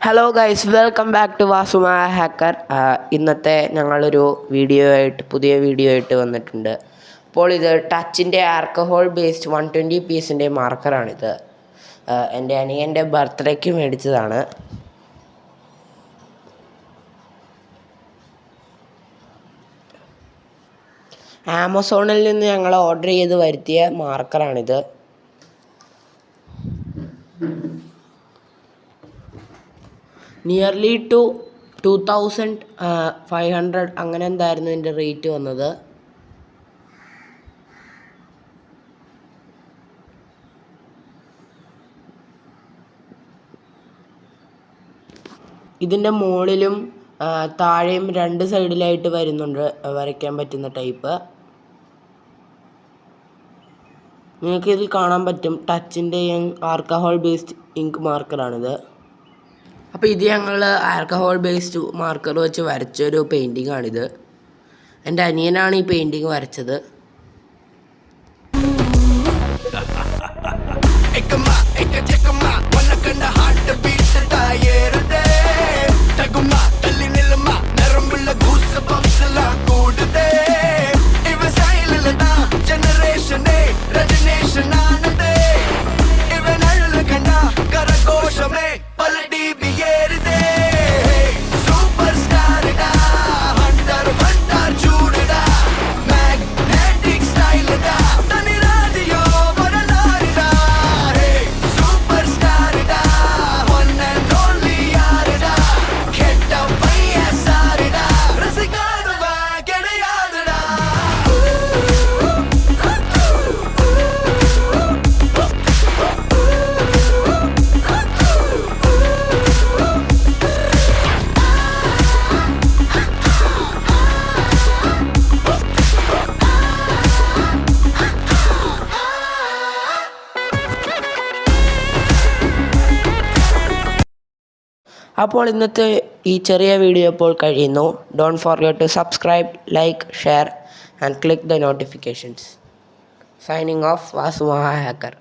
Hello guys, welcome back to വാസുമായ hacker. ഇന്നത്തെ ഞങ്ങളൊരു പുതിയ വീഡിയോ ആയിട്ട് വന്നിട്ടുണ്ട്. അപ്പോൾ ഇത് ടച്ചിൻ്റെ ആൽക്കഹോൾ ബേസ്ഡ് 120 പീസിൻ്റെ മാർക്കറാണിത്. എൻ്റെ അനിയൻ്റെ ബർത്ത്ഡേക്ക് മേടിച്ചതാണ്. ആമസോണിൽ നിന്ന് ഞങ്ങൾ ഓർഡർ ചെയ്ത് വരുത്തിയ മാർക്കറാണിത്. നിയർലി 2500 അങ്ങനെ എന്തായിരുന്നു ഇതിൻ്റെ റേറ്റ് വന്നത്. ഇതിൻ്റെ മുകളിലും താഴെയും രണ്ട് സൈഡിലായിട്ട് വരുന്നുണ്ട് വരയ്ക്കാൻ പറ്റുന്ന ടൈപ്പ്. നിങ്ങൾക്ക് ഇതിൽ കാണാൻ പറ്റും ടച്ചിൻ്റെ ആൽക്കഹോൾ ബേസ്ഡ് ഇങ്ക് മാർക്കറാണിത്. അപ്പോൾ ഇത് ഞങ്ങൾ ആൽക്കഹോൾ ബേസ്ഡ് മാർക്കർ വെച്ച് വരച്ചൊരു പെയിൻറ്റിംഗ് ആണിത്. എൻ്റെ അനിയനാണ് ഈ പെയിൻറ്റിങ് വരച്ചത്. അപ്പോൾ ഇന്നത്തെ ഈ ചെറിയ വീഡിയോ ഇപ്പോൾ കഴിയുന്നു. Don't forget to subscribe, like, share and click the notifications. Signing off, വാസുമായ ഹാക്കർ.